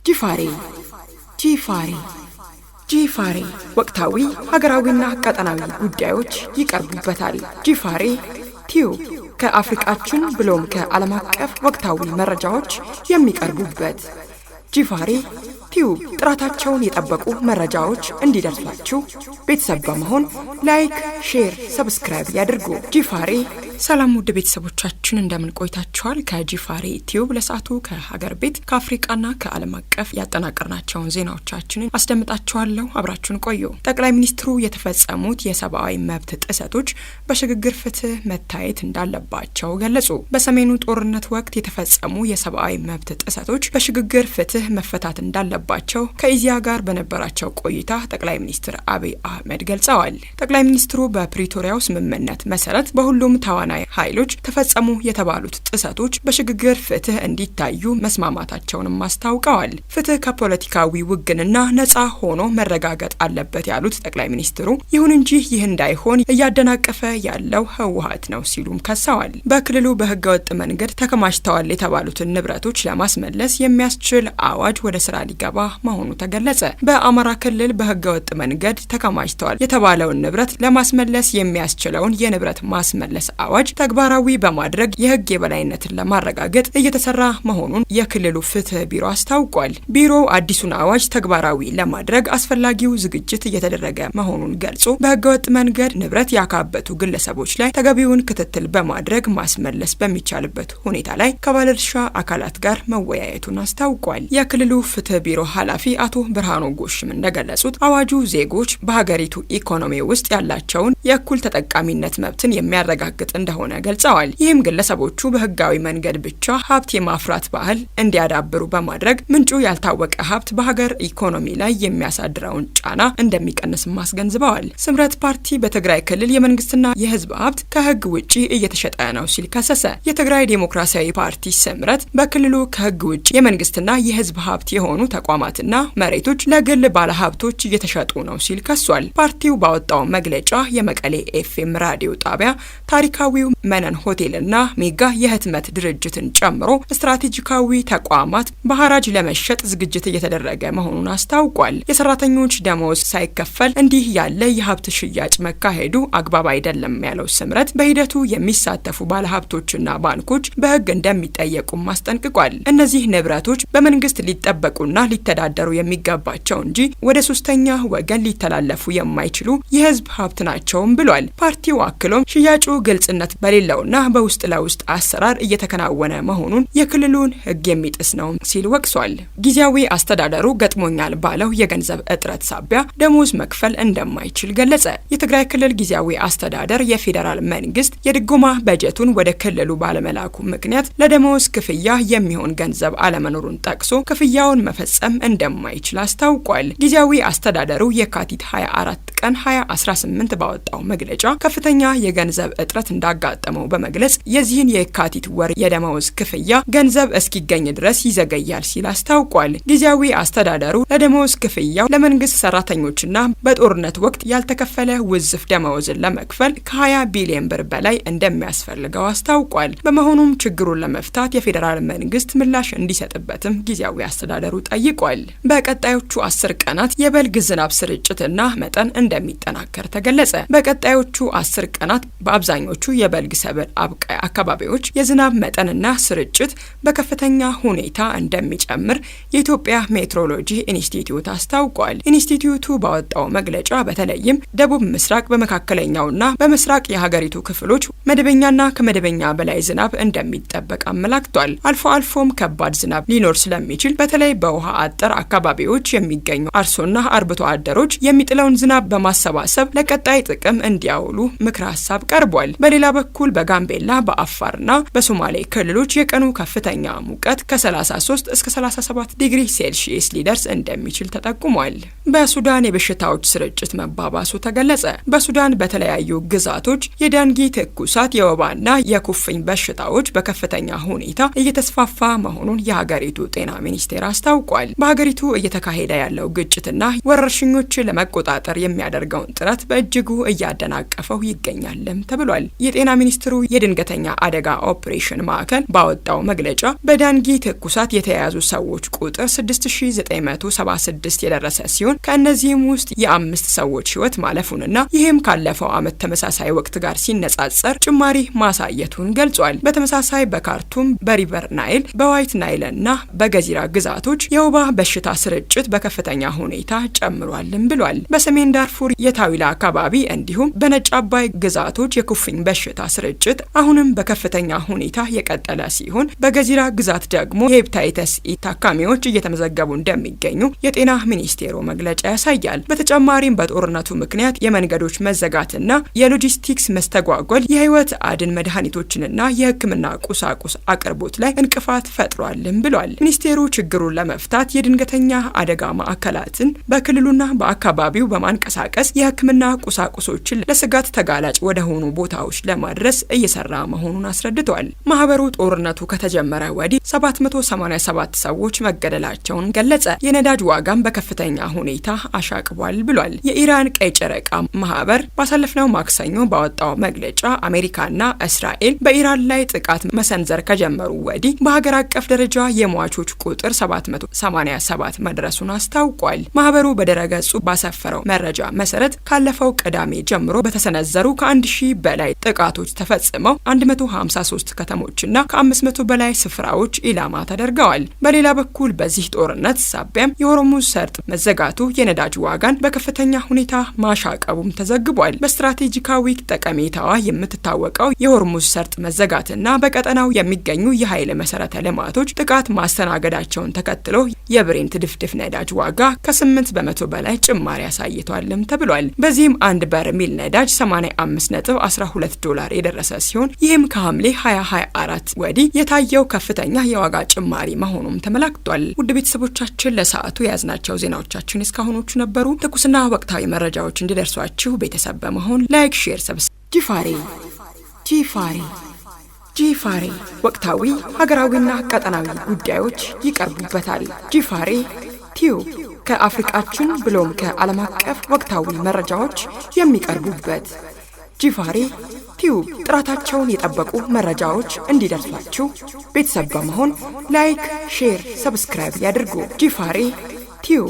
ጂፋሬ ወቅታዊ ሀገራዊና ቀጠናዊ ጉዳዮች ይቀርቡበታል። ጂፋሬ ቲዩብ ከአፍሪካችን ብሎም ከዓለም አቀፍ ወቅታዊ መረጃዎች የሚቀርቡበት ጂፋሬ ቲዩብ ጥራታቸውን የጠበቁ መረጃዎች እንዲደርሷችሁ ቤተሰብ በመሆን ላይክ፣ ሼር፣ ሰብስክራይብ ያድርጉ። ጂፋሬ ሰላም ውድ ቤተሰቦቻችን እንደምን ቆይታችኋል? ከጂፋሬ ቲዩብ ለሰዓቱ ከሀገር ቤት ከአፍሪካና ከዓለም አቀፍ ያጠናቀርናቸውን ዜናዎቻችንን አስደምጣችኋለሁ። አብራችሁን ቆዩ። ጠቅላይ ሚኒስትሩ የተፈጸሙት የሰብአዊ መብት ጥሰቶች በሽግግር ፍትህ መታየት እንዳለባቸው ገለጹ። በሰሜኑ ጦርነት ወቅት የተፈጸሙ የሰብአዊ መብት ጥሰቶች በሽግግር ፍትህ መፈታት እንዳለባቸው ከኢዜአ ጋር በነበራቸው ቆይታ ጠቅላይ ሚኒስትር አብይ አህመድ ገልጸዋል። ጠቅላይ ሚኒስትሩ በፕሪቶሪያው ስምምነት መሰረት በሁሉም ተዋናይ ኃይሎች ተፈጸሙ የተባሉት ጥሰቶች በሽግግር ፍትህ እንዲታዩ መስማማታቸውንም አስታውቀዋል። ፍትህ ከፖለቲካዊ ውግንና ነጻ ሆኖ መረጋገጥ አለበት ያሉት ጠቅላይ ሚኒስትሩ ይሁን እንጂ ይህ እንዳይሆን እያደናቀፈ ያለው ህወሓት ነው ሲሉም ከሰዋል። በክልሉ በህገወጥ መንገድ ተከማችተዋል የተባሉትን ንብረቶች ለማስመለስ የሚያስችል አዋጅ ወደ ስራ ሊገባ መሆኑ ተገለጸ። በአማራ ክልል በህገወጥ መንገድ ተከማችተዋል የተባለውን ንብረት ለማስመለስ የሚያስችለውን የንብረት ማስመለስ አዋጅ ተግባራዊ በማድረግ የህግ የበላይነትን ለማረጋገጥ እየተሰራ መሆኑን የክልሉ ፍትህ ቢሮ አስታውቋል። ቢሮው አዲሱን አዋጅ ተግባራዊ ለማድረግ አስፈላጊው ዝግጅት እየተደረገ መሆኑን ገልጾ በህገወጥ መንገድ ንብረት ያካበቱ ግለሰቦች ላይ ተገቢውን ክትትል በማድረግ ማስመለስ በሚቻልበት ሁኔታ ላይ ከባለድርሻ አካላት ጋር መወያየቱን አስታውቋል። የክልሉ ፍትህ ቢሮ ኃላፊ አቶ ብርሃኑ ጎሽም እንደገለጹት አዋጁ ዜጎች በሀገሪቱ ኢኮኖሚ ውስጥ ያላቸውን የእኩል ተጠቃሚነት መብትን የሚያረጋግጥ እንደሆነ ገልጸዋል። ይህም ግለሰቦቹ በህጋዊ መንገድ ብቻ ሀብት የማፍራት ባህል እንዲያዳብሩ በማድረግ ምንጩ ያልታወቀ ሀብት በሀገር ኢኮኖሚ ላይ የሚያሳድረውን ጫና እንደሚቀንስም አስገንዝበዋል። ስምረት ፓርቲ በትግራይ ክልል የመንግስትና የህዝብ ሀብት ከህግ ውጪ እየተሸጠ ነው ሲል ከሰሰ። የትግራይ ዴሞክራሲያዊ ፓርቲ ስምረት በክልሉ ከህግ ውጪ የመንግስትና የህዝብ ሀብት የሆኑ ተቋማትና መሬቶች ለግል ባለሀብቶች እየተሸጡ ነው ሲል ከሷል። ፓርቲው ባወጣው መግለጫ የመቀሌ ኤፍኤም ራዲዮ ጣቢያ ታሪካዊው መነን ሆቴልና ሜጋ የህትመት ድርጅትን ጨምሮ ስትራቴጂካዊ ተቋማት በሐራጅ ለመሸጥ ዝግጅት እየተደረገ መሆኑን አስታውቋል። የሰራተኞች ደሞዝ ሳይከፈል እንዲህ ያለ የሀብት ሽያጭ መካሄዱ አግባብ አይደለም ያለው ስምረት በሂደቱ የሚሳተፉ ባለሀብቶችና ባንኮች በህግ እንደሚጠየቁም አስጠንቅቋል። እነዚህ ንብረቶች በመንግስት ሊጠበቁና ሊተዳደሩ የሚገባቸው እንጂ ወደ ሶስተኛ ወገን ሊተላለፉ የማይችሉ የህዝብ ሀብት ናቸውም ብሏል። ፓርቲው አክሎም ሽያጩ ግልጽነት በሌለውና በውስጥ ለውስጥ አሰራር እየተከናወነ መሆኑን የክልሉን ህግ የሚጥስ ነው ሲል ወቅሷል። ጊዜያዊ አስተዳደሩ ገጥሞኛል ባለው የገንዘብ እጥረት ሳቢያ ደሞዝ መክፈል እንደማይችል ገለጸ። የትግራይ ክልል ጊዜያዊ አስተዳደር የፌዴራል መንግስት የድጎማ በጀቱን ወደ ክልሉ ባለመላኩ ምክንያት ለደሞዝ ክፍያ የሚሆን ገንዘብ አለመኖሩን ጠቅሶ ክፍያውን መፈጸም እንደማይችል አስታውቋል። ጊዜያዊ አስተዳደሩ የካቲት 24 ቀን 2018 ባወጣው መግለጫ ከፍተኛ የገንዘብ እጥረት እንዳጋጠመው በመግለጽ የዚህን የካቲት ወር የደመወዝ ክፍያ ገንዘብ እስኪገኝ ድረስ ይዘገያል ሲል አስታውቋል። ጊዜያዊ አስተዳደሩ ለደመወዝ ክፍያው ለመንግስት ሰራተኞችና በጦርነት ወቅት ያልተከፈለ ውዝፍ ደመወዝን ለመክፈል ከ20 ቢሊዮን ብር በላይ እንደሚያስፈልገው አስታውቋል። በመሆኑም ችግሩን ለመፍታት የፌዴራል መንግስት ምላሽ እንዲሰጥበትም ጊዜያዊ አስተዳደሩ ጠይቋል። በቀጣዮቹ 10 ቀናት የበልግ ዝናብ ስርጭትና መጠን እንደሚጠናከር ተገለጸ። በቀጣዮቹ 10 ቀናት በአብዛኞቹ የበልግ ሰብል አብቃይ አካባቢዎች የዝናብ መጠንና ስርጭት በከፍተኛ ሁኔታ እንደሚጨምር የኢትዮጵያ ሜትሮሎጂ ኢንስቲትዩት አስታውቋል። ኢንስቲትዩቱ ባወጣው መግለጫ በተለይም ደቡብ ምስራቅ፣ በመካከለኛውና በምስራቅ የሀገሪቱ ክፍሎች መደበኛና ከመደበኛ በላይ ዝናብ እንደሚጠበቅ አመላክቷል። አልፎ አልፎም ከባድ ዝናብ ሊኖር ስለሚችል በተለይ በውሃ አጠር አካባቢዎች የሚገኙ አርሶና አርብቶ አደሮች የሚጥለውን ዝናብ በማሰባሰብ ለቀጣይ ጥቅም እንዲያውሉ ምክረ ሀሳብ ቀርቧል። በሌላ በኩል በጋምቤላ በአፋርና በሶማሌ ክልሎች የቀኑ ከፍተኛ ሙቀት ከ33 እስከ 37 ዲግሪ ሴልሺየስ ሊደርስ እንደሚችል ተጠቁሟል። በሱዳን የበሽታዎች ስርጭት መባባሱ ተገለጸ። በሱዳን በተለያዩ ግዛቶች የዳንጊ ትኩሳት፣ የወባና የኩፍኝ በሽታዎች በከፍተኛ ሁኔታ እየተስፋፋ መሆኑን የሀገሪቱ ጤና ሚኒስቴር አስታውቋል። በሀገሪቱ እየተካሄደ ያለው ግጭትና ወረርሽኞችን ለመቆጣጠር የሚያደርገውን ጥረት በእጅጉ እያደናቀፈው ይገኛልም ተብሏል። የጤና ሚኒስትሩ የድንገተኛ አደጋ ኦፕሬሽን ማዕከል ባወጣው መግለጫ በዳንጊ ትኩሳት የተያዙ ሰዎች ቁጥር 6976 የደረሰ ሲሆን ከእነዚህም ውስጥ የ5 ሰዎች ህይወት ማለፉንና ይህም ካለፈው ዓመት ተመሳሳይ ወቅት ጋር ሲነጻጸር ጭማሪ ማሳየቱን ገልጿል። በተመሳሳይ በካርቱም፣ በሪቨር ናይል፣ በዋይት ናይል እና በገዚራ ግዛቶች የወባ በሽታ ስርጭት በከፍተኛ ሁኔታ ጨምሯልም ብሏል። በሰሜን ዳርፉር የታዊላ አካባቢ እንዲሁም በነጭ አባይ ግዛቶች የኩፍኝ በሽታ ስርጭት አሁንም በከፍተኛ ሁኔታ የቀጠለ ሲሆን በገዚራ ግዛት ደግሞ የሄፓታይተስ ኢ ታካሚዎች እየተመዘገቡ እንደሚገኙ የጤና ሚኒስቴሩ መግለጫ ያሳያል። በተጨማሪም በጦርነቱ ምክንያት የመንገዶች መዘጋትና የሎጂስቲክስ መስተጓጎል የህይወት አድን መድኃኒቶችንና የህክምና ቁሳቁስ አቅርቦት ላይ እንቅፋት ፈጥሯልም ብሏል። ሚኒስቴሩ ችግሩን ለመፍታት የድንገተኛ አደጋ ማዕከላትን በክልሉና በአካባቢው በማንቀሳቀስ የህክምና ቁሳቁሶችን ለስጋት ተጋላጭ ወደ ሆኑ ቦታዎች ለማድረስ እየሰራ መሆኑን አስረድቷል። ማህበሩ ጦርነቱ ከተጀመረ ወዲህ 787 ሰዎች መገደላቸውን ገለጸ። የነዳጅ ዋጋም በከፍተኛ ሁኔታ አሻቅቧል ብሏል። የኢራን ቀይ ጨረቃ ማህበር ባሳለፍነው ማክሰኞ ባወጣው መግለጫ አሜሪካና እስራኤል በኢራን ላይ ጥቃት መሰንዘር ከጀመሩ ወዲህ በሀገር አቀፍ ደረጃ የሟቾች ቁጥር 787 መድረሱን አስታውቋል። ማህበሩ በድረገጹ ባሰፈረው መረጃ መሰረት ካለፈው ቅዳሜ ጀምሮ በተሰነዘሩ ከ1000 በላይ ጥቃቶች ተፈጽመው 153 ከተሞችና ከ500 በላይ ስፍራዎች ኢላማ ተደርገዋል። በሌላ በኩል በዚህ ጦርነት ሳቢያም የሆርሙዝ ሰርጥ መዘጋቱ የነዳጅ ዋጋን በከፍተኛ ሁኔታ ማሻቀቡም ተዘግቧል። በስትራቴጂካዊ ጠቀሜታዋ የምትታወቀው የሆርሙዝ ሰርጥ መዘጋትና በቀጠናው የሚገኙ የኃይል መሰረተ ልማቶች ጥቃት ማስተናገዳቸውን ተከትሎ የብሬንት ድፍድፍ ነዳጅ ዋጋ ከ8 በመቶ በላይ ጭማሪ አሳይቷልም ተብሏል። በዚህም አንድ በርሜል ነዳጅ 85.12 ዶላር የደረሰ ሲሆን ይህም ከሐምሌ 2024 ወዲህ የታየው ከፍተኛ የዋጋ ጭማሪ መሆኑም ተመላክቷል። ውድ ቤተሰቦቻችን ለሰዓቱ የያዝናቸው ዜናዎቻችን እስካሁኖቹ ነበሩ። ትኩስና ወቅታዊ መረጃዎች እንዲደርሷችሁ ቤተሰብ በመሆን ላይክ፣ ሼር፣ ጂፋሬ ወቅታዊ ሀገራዊና ቀጠናዊ ጉዳዮች ይቀርቡበታል። ጂፋሬ ቲዩብ ከአፍሪቃችን ብሎም ከዓለም አቀፍ ወቅታዊ መረጃዎች የሚቀርቡበት ጂፋሬ ቲዩብ ጥራታቸውን የጠበቁ መረጃዎች እንዲደርሷችሁ ቤተሰብ በመሆን ላይክ፣ ሼር፣ ሰብስክራይብ ያድርጉ። ጂፋሬ ቲዩብ